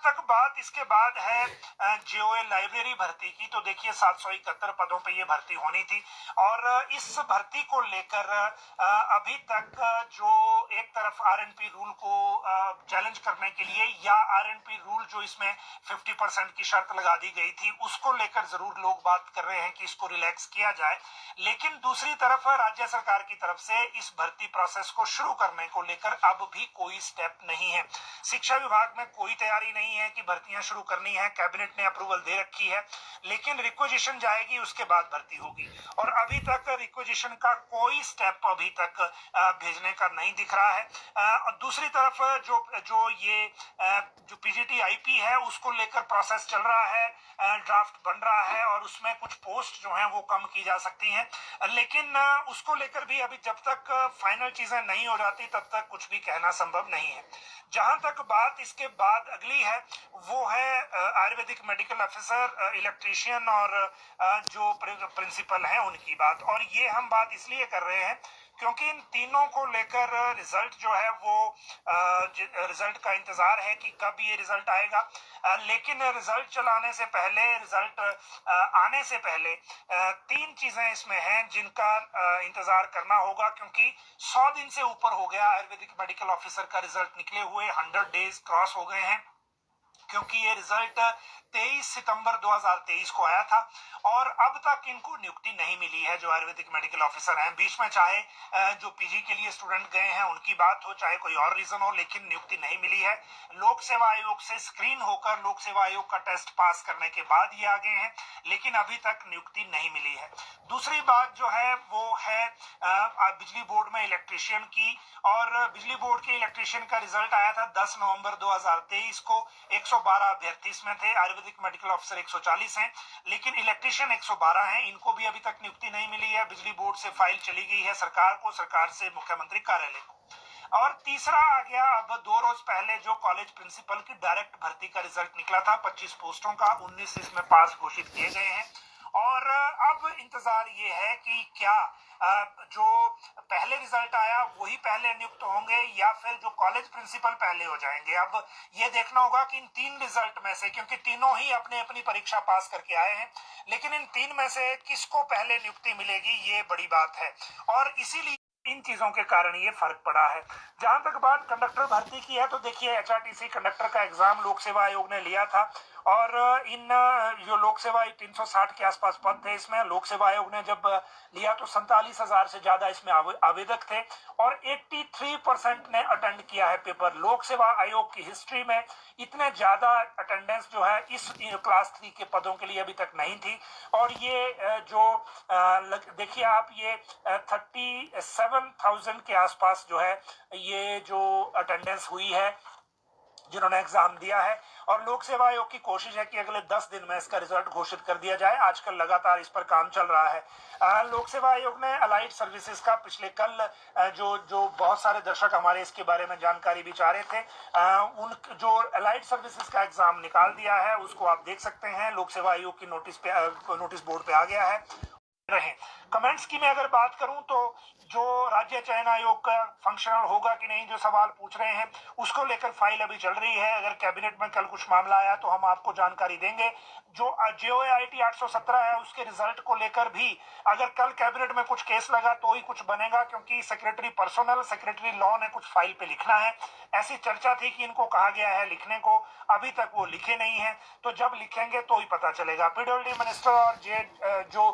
तक बात इसके बाद है जेओए लाइब्रेरी भर्ती की, तो देखिए 771 पदों पे ये भर्ती होनी थी और इस भर्ती को लेकर अभी तक जो एक तरफ आरएनपी रूल को चैलेंज करने के लिए या आरएनपी रूल जो इसमें 50% की शर्त लगा दी गई थी उसको लेकर जरूर लोग बात कर रहे हैं कि इसको रिलैक्स किया जाए, लेकिन दूसरी तरफ राज्य सरकार की तरफ से इस भर्ती प्रोसेस को शुरू करने को लेकर अब भी कोई स्टेप नहीं है। शिक्षा विभाग में कोई तैयारी नहीं है कि भर्तियां शुरू करनी है, कैबिनेट ने अप्रूवल दे रखी है, लेकिन रिक्वेजिशन जाएगी उसके बाद भर्ती होगी और अभी तक रिक्वेजिशन का कोई स्टेप अभी तक भेजने का नहीं दिख रहा है। दूसरी तरफ जो ये जो पीजीटी आईपी है उसको लेकर प्रोसेस चल रहा है, ड्राफ्ट बन रहा है और उसमें कुछ पोस्ट जो हैं वो कम की जा सकती हैं, लेकिन उसको लेकर भी अभी जब तक फाइनल चीजें नहीं हो जाती तब तक कुछ भी कहना संभव नहीं है। जहां तक बात इसके बाद अगली है वो है आयुर्वेदिक मेडिकल ऑफिसर, इलेक्ट्रीशियन और जो प्रिंसिपल हैं उनकी बात, और ये हम बात इसलिए कर रहे हैं क्योंकि इन तीनों को लेकर रिजल्ट जो है वो रिजल्ट का इंतजार है कि कब ये रिजल्ट आएगा, लेकिन रिजल्ट चलाने से पहले, रिजल्ट आने से पहले तीन चीजें इसमें हैं जिनका इंतजार करना होगा, क्योंकि 100 दिन से ऊपर हो गया आयुर्वेदिक मेडिकल ऑफिसर का रिजल्ट निकले हुए, 100 डेज क्रॉस हो गए हैं, क्योंकि ये रिजल्ट 23 सितंबर 2023 को आया था और अब तक इनको नियुक्ति नहीं मिली है जो आयुर्वेदिक मेडिकल ऑफिसर हैं। बीच में चाहे जो पीजी के लिए स्टूडेंट गए हैं उनकी बात हो, चाहे कोई और रीजन हो, लेकिन नियुक्ति नहीं मिली है। लोक सेवा आयोग से स्क्रीन होकर लोक सेवा आयोग का टेस्ट पास करने के बाद ये आ गए हैं, लेकिन अभी तक नियुक्ति नहीं मिली है। दूसरी बात जो है वो है बिजली बोर्ड में इलेक्ट्रीशियन की, और बिजली बोर्ड के इलेक्ट्रीशियन का रिजल्ट आया था 10 नवंबर 2023 को। 112 अभ्यर्थी इसमें थे, आयुर्वेदिक मेडिकल ऑफिसर 140 हैं, लेकिन इलेक्ट्रीशियन 112 हैं, इनको भी अभी तक नियुक्ति नहीं मिली है। बिजली बोर्ड से फाइल चली गई है सरकार को, सरकार से मुख्यमंत्री कार्यालय को। और तीसरा आ गया अब 2 रोज पहले जो कॉलेज प्रिंसिपल की डायरेक्ट भर्ती का रिजल्ट निकला था, 25 पोस्टों का, 19 इसमें पास घोषित किए गए हैं और अब इंतजार ये है कि क्या जो पहले रिजल्ट आया वही पहले नियुक्त होंगे या फिर जो कॉलेज प्रिंसिपल पहले हो जाएंगे। अब ये देखना होगा कि इन 3 रिजल्ट में से, क्योंकि तीनों ही अपने अपनी परीक्षा पास करके आए हैं, लेकिन इन 3 में से किसको पहले नियुक्ति मिलेगी ये बड़ी बात है और इसीलिए इन चीजों के कारण ये फर्क पड़ा है। जहां तक बात कंडक्टर भर्ती की है तो देखिए एचआरटीसी कंडक्टर का एग्जाम लोक सेवा आयोग ने लिया था और इन जो लोक सेवा 360 के आसपास पद थे, इसमें लोक सेवा आयोग ने जब लिया तो 47,000 से ज्यादा इसमें आवेदक थे और 83% ने अटेंड किया है पेपर। लोक सेवा आयोग की हिस्ट्री में इतने ज्यादा अटेंडेंस जो है इस क्लास 3 के पदों के लिए अभी तक नहीं थी और ये जो देखिए आप ये 37,000 के आसपास जो है ये जो अटेंडेंस हुई है जिन्होंने एग्जाम दिया है और लोक सेवा आयोग की कोशिश है कि अगले 10 दिन में इसका रिजल्ट घोषित कर दिया जाए। आजकल लगातार इस पर काम चल रहा है। लोक सेवा आयोग ने अलाइड सर्विसेज का पिछले कल जो बहुत सारे दर्शक हमारे इसके बारे में जानकारी भी चाह रहे थे, उन जो अलाइड सर्विसेज का एग्जाम निकाल दिया है उसको आप देख सकते हैं, लोक सेवा आयोग की नोटिस बोर्ड पे आ गया है। रहे कमेंट्स की मैं अगर बात करूं तो जो राज्य चयन आयोग का फंक्शनल होगा कि नहीं जो सवाल पूछ रहे हैं उसको लेकर फाइल अभी चल रही है। अगर कैबिनेट में कल कुछ मामला आया तो हम आपको जानकारी देंगे। जो जेओआईटी 817 है उसके रिजल्ट को लेकर भी अगर कल कैबिनेट में कुछ केस लगा तो ही कुछ बनेगा, क्योंकि सेक्रेटरी पर्सनल, सेक्रेटरी लॉ ने कुछ फाइल पे लिखना है। ऐसी चर्चा थी कि इनको कहा गया है लिखने को, अभी तक वो लिखे नहीं है, तो जब लिखेंगे तो ही पता चलेगा। पीडब्ल्यूडी मिनिस्टर और जो